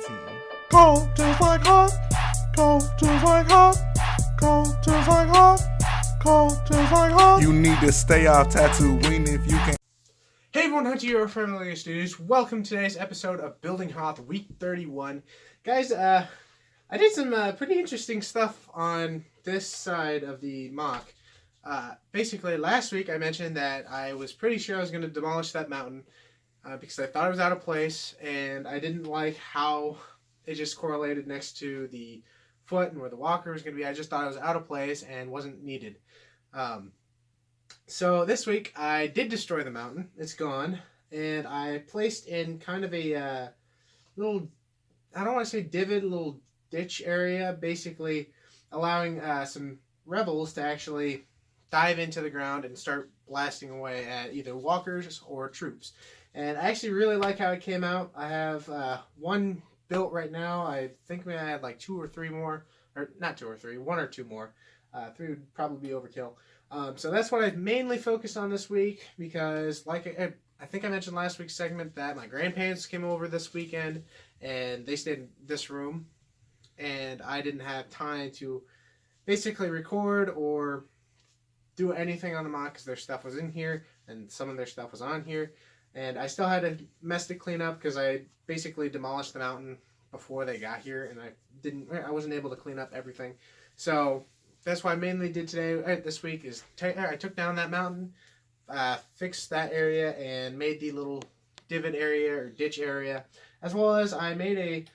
team. Go just like Hoth. Go just like Hoth. Go just like Hoth. Go just like Hoth. You need to stay off Tatooine if you can. Hey everyone, Hunter here from LEGO Studios. Welcome to today's episode of Building Hoth, week 31. Guys, I did some pretty interesting stuff on this side of the mock. Basically, last week I mentioned that I was pretty sure I was going to demolish that mountain because I thought it was out of place, and I didn't like how it just correlated next to the foot and where the walker was going to be. I just thought it was out of place and wasn't needed. So this week I did destroy the mountain. It's gone, and I placed in kind of a little, I don't want to say divot, little ditch area, basically allowing some rebels to actually dive into the ground and start blasting away at either walkers or troops. And I actually really like how it came out. I have one built right now. I think maybe I had like two or three more, or not two or three, one or two more. Three would probably be overkill. So that's what I've mainly focused on this week, because like I think I mentioned last week's segment that my grandparents came over this weekend and they stayed in this room, and I didn't have time to basically record or do anything on the mock because their stuff was in here and some of their stuff was on here, and I still had a mess to clean up because I basically demolished the mountain before they got here, and I wasn't able to clean up everything. So that's what I mainly did today, this week, is I took down that mountain, fixed that area, and made the little divot area or ditch area, as well as I made a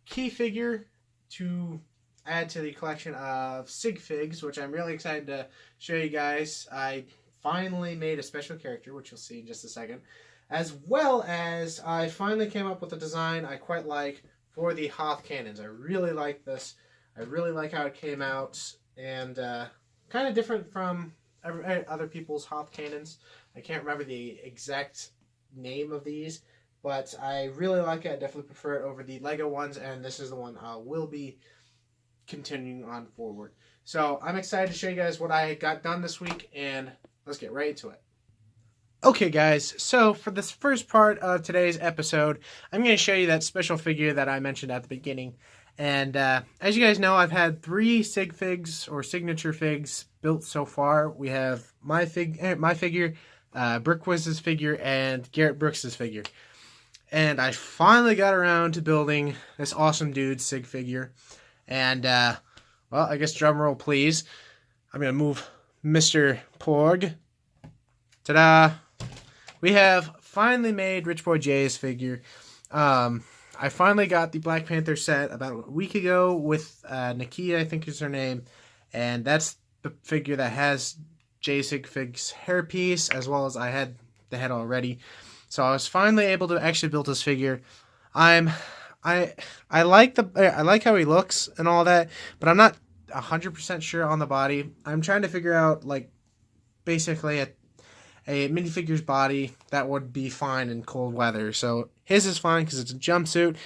key figure to add to the collection of sig figs, which I'm really excited to show you guys. I finally made a special character, which you'll see in just a second, as well as I finally came up with a design I quite like for the Hoth cannons. I really like this. I really like how it came out, and kind of different from other people's Hoth cannons. I can't remember the exact name of these, but I really like it. I definitely prefer it over the LEGO ones, and this is the one I will be continuing on forward. So I'm excited to show you guys what I got done this week, and let's get right into it. Okay guys, so for this first part of today's episode, I'm going to show you that special figure that I mentioned at the beginning. And as you guys know, I've had 3 sig figs or signature figs built so far. We have my figure, Brickwiz's figure, and Garrett Brooks's figure. And I finally got around to building this awesome dude sig figure. And well, I guess drum roll please. I'm gonna move Mr. Porg. Ta-da! We have finally made Rich Boy Jay's figure. I finally got the Black Panther set about a week ago with Nakia, I think is her name, and that's the figure that has Jay Sigfig's hairpiece, as well as I had the head already. So I was finally able to actually build this figure. I like how he looks and all that, but I'm not 100% sure on the body. I'm trying to figure out, like, basically a minifigure's body that would be fine in cold weather. So his is fine because it's a jumpsuit.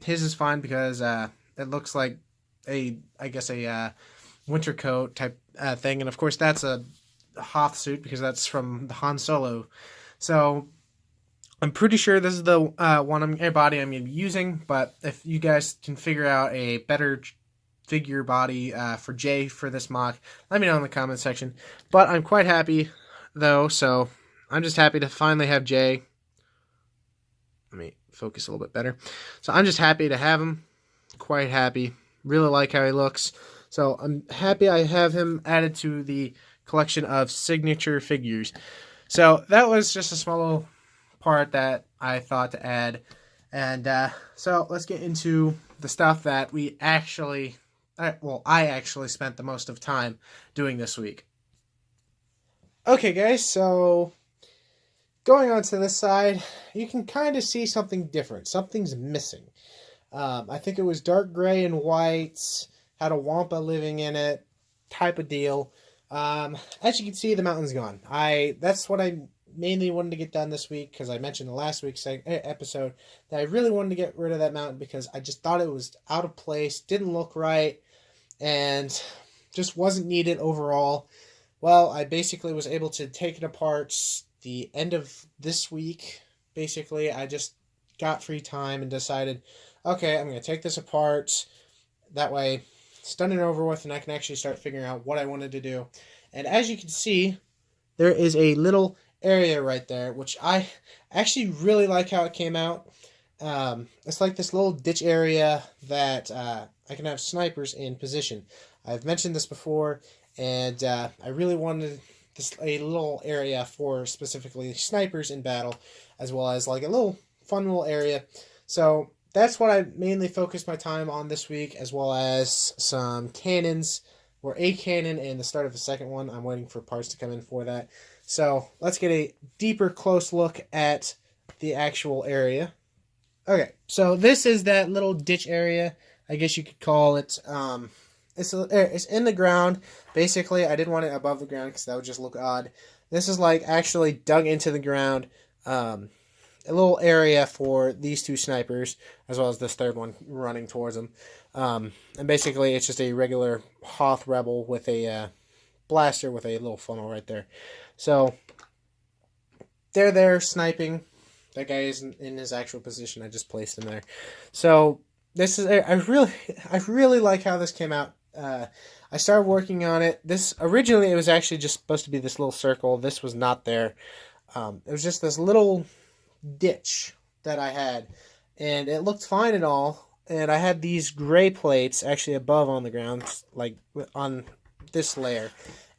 His is fine because it looks like a winter coat type thing. And of course that's a Hoth suit because that's from the Han Solo. So I'm pretty sure this is the body I'm going to be using. But if you guys can figure out a better figure body for Jay for this mock, let me know in the comment section. But I'm quite happy though, so I'm just happy to finally have Jay. Let me focus a little bit better. So I'm just happy to have him. Quite happy. Really like how he looks. So I'm happy I have him added to the collection of signature figures. So that was just a small little part that I thought to add. And so let's get into the stuff that I actually spent the most of time doing this week. Okay guys, so going on to this side, you can kind of see something different. Something's missing. I think it was dark gray and white, had a Wampa living in it, type of deal. As you can see, the mountain's gone. That's what I mainly wanted to get done this week, because I mentioned in the last week's episode that I really wanted to get rid of that mountain because I just thought it was out of place, didn't look right, and just wasn't needed overall. Well, I basically was able to take it apart the end of this week. Basically, I just got free time and decided, okay, I'm going to take this apart. That way, it's done and over with, and I can actually start figuring out what I wanted to do. And as you can see, there is a little area right there, which I actually really like how it came out. It's like this little ditch area that I can have snipers in position. I've mentioned this before, and I really wanted a little area for specifically snipers in battle, as well as like a little fun little area. So that's what I mainly focused my time on this week, as well as some cannons, or a cannon and the start of the second one. I'm waiting for parts to come in for that. So let's get a deeper close look at the actual area. Okay, so this is that little ditch area, I guess you could call it. It's in the ground. Basically, I didn't want it above the ground because that would just look odd. This is like actually dug into the ground. A little area for these two snipers, as well as this third one running towards them. And basically, it's just a regular Hoth Rebel with a blaster with a little funnel right there. So they're there sniping. That guy isn't in his actual position. I just placed him there. So this is I really like how this came out. I started working on it. This originally it was actually just supposed to be this little circle. This was not there. It was just this little ditch that I had, and it looked fine and all. And I had these gray plates actually above on the ground, like on this layer.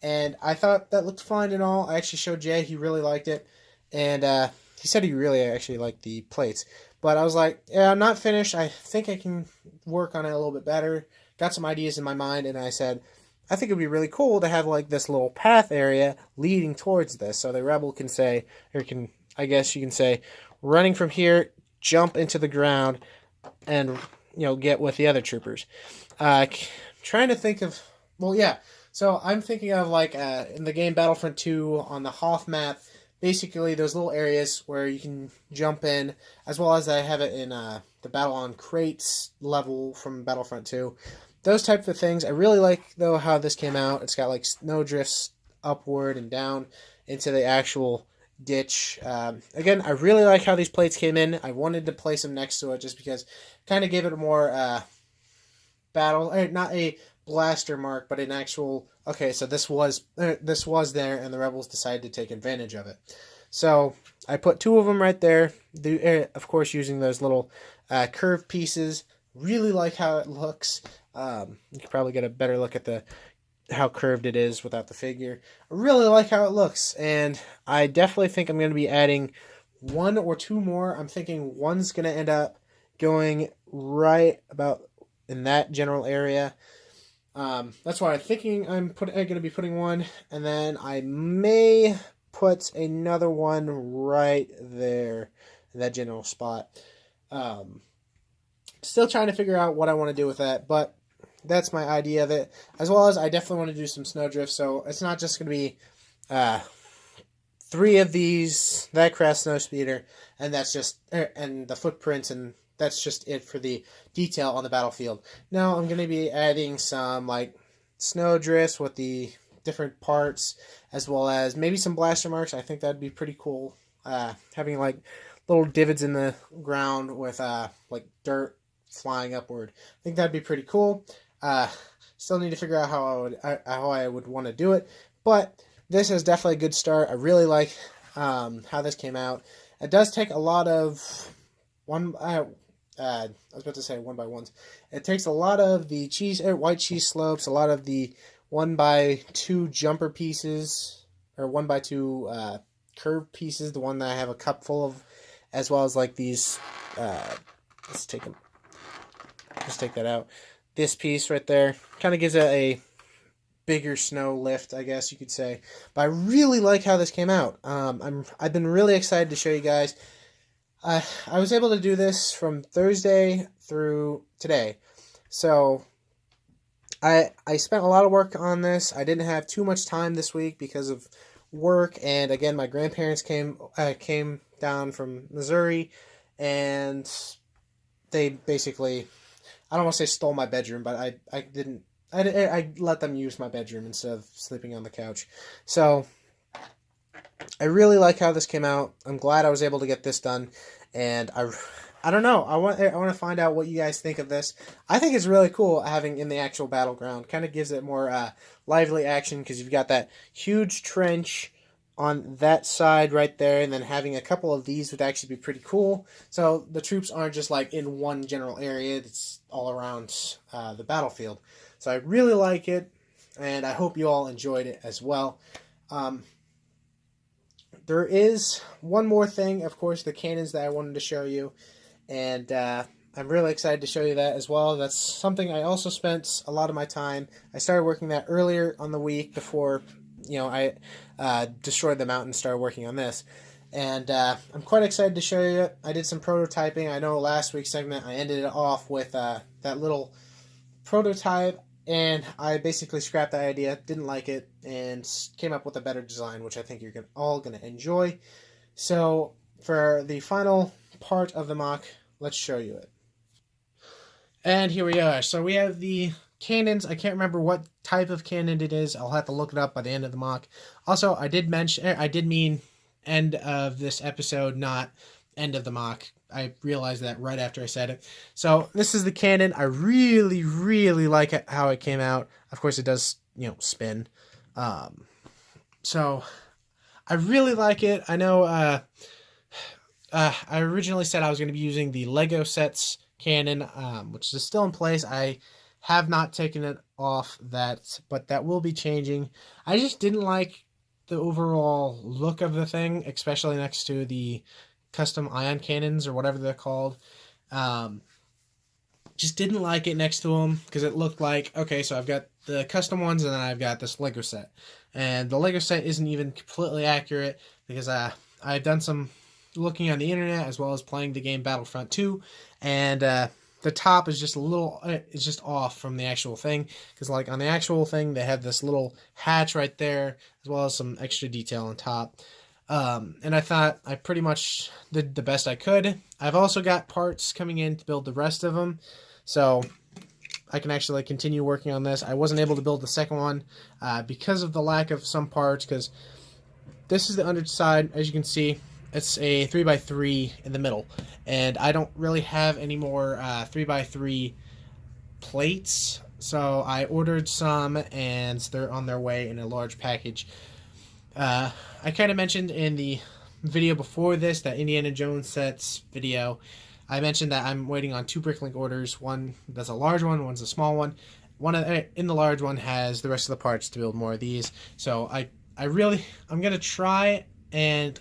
And I thought that looked fine and all. I actually showed Jay. He really liked it. And he said he really actually liked the plates. But I was like, yeah, I'm not finished. I think I can work on it a little bit better. Got some ideas in my mind. And I said, I think it would be really cool to have like this little path area leading towards this. So the rebel can say, or can, I guess you can say, running from here, jump into the ground, and, get with the other troopers. Trying to think of, well, yeah. So I'm thinking of like in the game Battlefront 2 on the Hoth map, basically those little areas where you can jump in, as well as I have it in the Battle on Crates level from Battlefront 2. Those types of things. I really like, though, how this came out. It's got like snow drifts upward and down into the actual ditch. Again, I really like how these plates came in. I wanted to place them next to it just because kind of gave it a more battle, not a blaster mark, but an actual, okay, so this was there, and the rebels decided to take advantage of it. So I put two of them right there, of course using those little curved pieces. Really like how it looks. You could probably get a better look at how curved it is without the figure. I really like how it looks, and I definitely think I'm going to be adding one or two more. I'm thinking one's going to end up going right about in that general area. That's why I'm thinking I'm going to be putting one, and then I may put another one right there in that general spot. Still trying to figure out what I want to do with that, but that's my idea of it. As well as I definitely want to do some snowdrift, so it's not just going to be 3 of these, that craft snow speeder, and that's just, and the footprints, and that's just it for the detail on the battlefield. Now I'm going to be adding some like snow drifts with the different parts, as well as maybe some blaster marks. I think that'd be pretty cool. Having like little divots in the ground with like dirt flying upward. I think that'd be pretty cool. Still need to figure out how I would want to do it, but this is definitely a good start. I really like how this came out. It does take a lot of I was about to say 1x1s. It takes a lot of the white cheese slopes, a lot of the 1x2 jumper pieces, or 1x2 curved pieces, the one that I have a cup full of, as well as like these, let's take that out. This piece right there kind of gives it a bigger snow lift, I guess you could say. But I really like how this came out. I've been really excited to show you guys. I was able to do this from Thursday through today. So I spent a lot of work on this. I didn't have too much time this week because of work, and again, my grandparents came down from Missouri, and they basically, I don't want to say stole my bedroom, but I let them use my bedroom instead of sleeping on the couch. So I really like how this came out. I'm glad I was able to get this done, and I don't know. I want to find out what you guys think of this. I think it's really cool having in the actual battleground. Kind of gives it more lively action because you've got that huge trench on that side right there, and then having a couple of these would actually be pretty cool. So the troops aren't just like in one general area; it's all around the battlefield. So I really like it, and I hope you all enjoyed it as well. There is one more thing, of course, the cannons that I wanted to show you, and I'm really excited to show you that as well. That's something I also spent a lot of my time. I started working that earlier on the week before, I destroyed the mountain and started working on this. And I'm quite excited to show you it. I did some prototyping. I know last week's segment I ended it off with that little prototype, and I basically scrapped the idea, didn't like it, and came up with a better design, which I think you're all going to enjoy. So for the final part of the mock, let's show you it. And here we are. So we have the cannons. I can't remember what type of cannon it is. I'll have to look it up by the end of the mock. Also, I did mean end of this episode, not end of the mock. I realized that right after I said it. So this is the cannon. I really, really like it, how it came out. Of course, it does, spin. So I really like it. I know I originally said I was going to be using the Lego sets cannon, which is still in place. I have not taken it off that, but that will be changing. I just didn't like the overall look of the thing, especially next to the custom ion cannons or whatever they're called. Just didn't like it next to them because it looked like, okay, so I've got the custom ones and then I've got this Lego set. And the Lego set isn't even completely accurate because I've done some looking on the internet as well as playing the game Battlefront 2, and the top is just it's just off from the actual thing, because like on the actual thing they have this little hatch right there as well as some extra detail on top. And I thought I pretty much did the best I could. I've also got parts coming in to build the rest of them, so I can actually continue working on this. I wasn't able to build the second one because of the lack of some parts, because this is the underside, as you can see. It's a 3x3 in the middle, and I don't really have any more 3x3 plates, so I ordered some, and they're on their way in a large package. I kind of mentioned in the video before this, that Indiana Jones sets video, I mentioned that I'm waiting on 2 Bricklink orders. One that's a large one, one's a small one. In the large one has the rest of the parts to build more of these. So I'm gonna try and,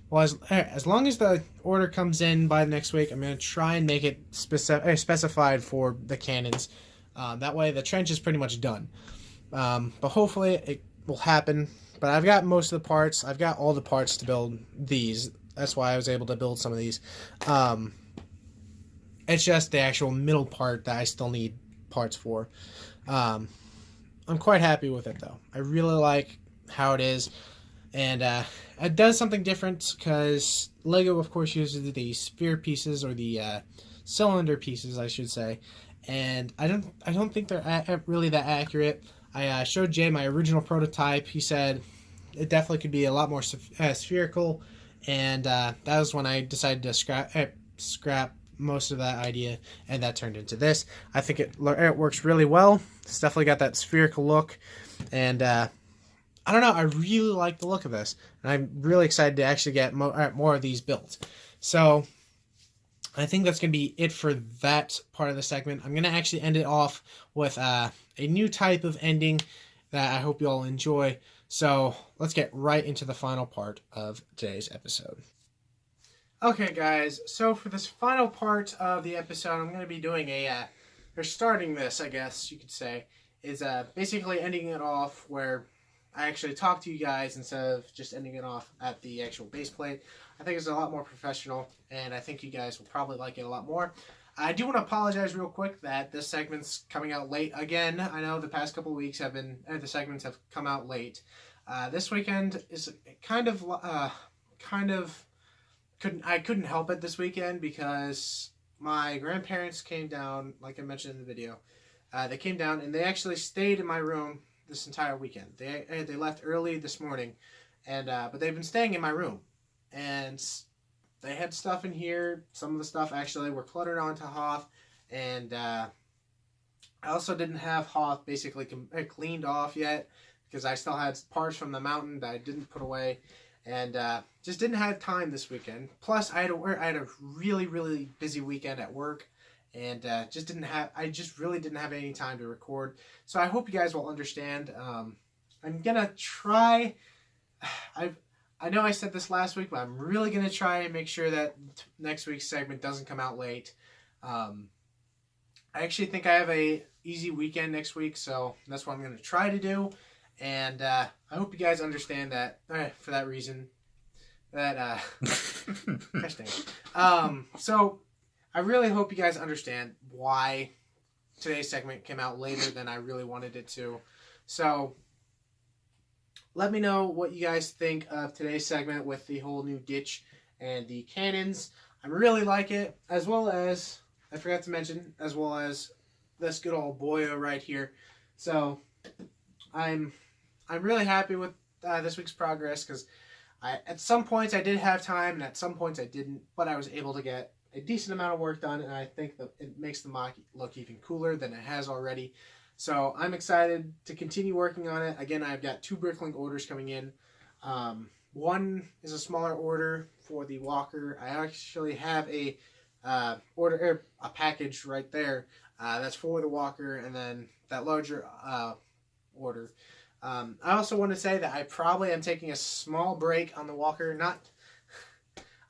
well, as long as the order comes in by next week, I'm going to try and make it specified for the cannons. That way the trench is pretty much done. But hopefully it will happen. But I've got most of the parts. I've got all the parts to build these. That's why I was able to build some of these. It's just the actual middle part that I still need parts for. I'm quite happy with it, though. I really like how it is. And it does something different because Lego, of course, uses the sphere pieces, or the cylinder pieces, I should say. And I don't think they're really that accurate. I showed Jay my original prototype. He said it definitely could be a lot more spherical, and that was when I decided to scrap most of that idea, and that turned into this. I think it works really well. It's definitely got that spherical look, and I don't know, I really like the look of this, and I'm really excited to actually get more of these built. So I think that's going to be it for that part of the segment. I'm going to actually end it off with a new type of ending that I hope you all enjoy. So let's get right into the final part of today's episode. Okay, guys, so for this final part of the episode, I'm going to be doing or starting this, I guess you could say, is basically ending it off where I actually talk to you guys instead of just ending it off at the actual base plate. I think it's a lot more professional, and I think you guys will probably like it a lot more. I do want to apologize real quick that this segment's coming out late again. I know the past couple of weeks the segments have come out late. This weekend is I couldn't help it this weekend because my grandparents came down, like I mentioned in the video. They came down and they actually stayed in my room this entire weekend. They left early this morning, and but they've been staying in my room, and they had stuff in here. Some of the stuff actually were cluttered onto Hoth, and I also didn't have Hoth basically cleaned off yet because I still had parts from the mountain that I didn't put away, and just didn't have time this weekend. Plus, I had a really, really busy weekend at work, and I just really didn't have any time to record. So I hope you guys will understand. I'm gonna try. I know I said this last week, but I'm really gonna try and make sure that next week's segment doesn't come out late. I actually think I have a easy weekend next week, so that's what I'm gonna try to do. And I hope you guys understand that. For that reason, that gosh dang it. So I really hope you guys understand why today's segment came out later than I really wanted it to. So let me know what you guys think of today's segment with the whole new ditch and the cannons. I really like it, as well as, I forgot to mention, as well as this good old boyo right here. So I'm really happy with this week's progress, because at some points I did have time and at some points I didn't, but I was able to get a decent amount of work done, and I think that it makes the mock look even cooler than it has already. So I'm excited to continue working on it. Again, I've got 2 Bricklink orders coming in. One is a smaller order for the walker. I actually have a package right there that's for the walker, and then that larger order. I also want to say that I probably am taking a small break on the walker.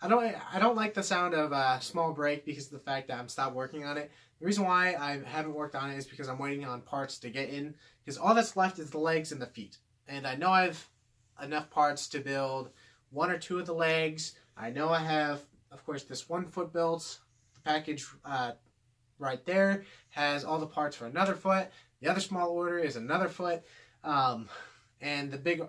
I don't like the sound of small break because of the fact that I'm stopped working on it. The reason why I haven't worked on it is because I'm waiting on parts to get in, because all that's left is the legs and the feet. And I know I have enough parts to build 1 or 2 of the legs. I know I have, of course, this 1 foot built. The package right there has all the parts for another foot. The other small order is another foot. And the big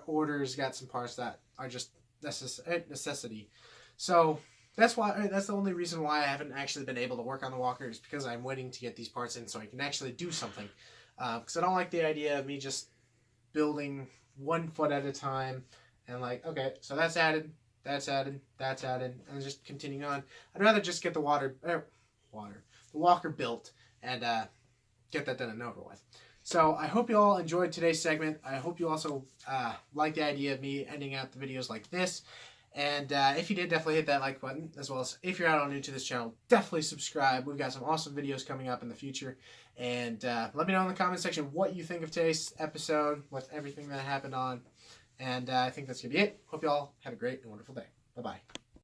order's got some parts that are just necessity. So that's the only reason why I haven't actually been able to work on the walker, is because I'm waiting to get these parts in so I can actually do something. Because I don't like the idea of me just building 1 foot at a time and like, okay, so that's added, and just continuing on. I'd rather just get the walker built and get that done and over with. So I hope you all enjoyed today's segment. I hope you also like the idea of me ending out the videos like this. And if you did, definitely hit that like button, as well as if you're not new to this channel, definitely subscribe. We've got some awesome videos coming up in the future. And let me know in the comment section what you think of today's episode with everything that happened on. And I think that's going to be it. Hope you all have a great and wonderful day. Bye-bye.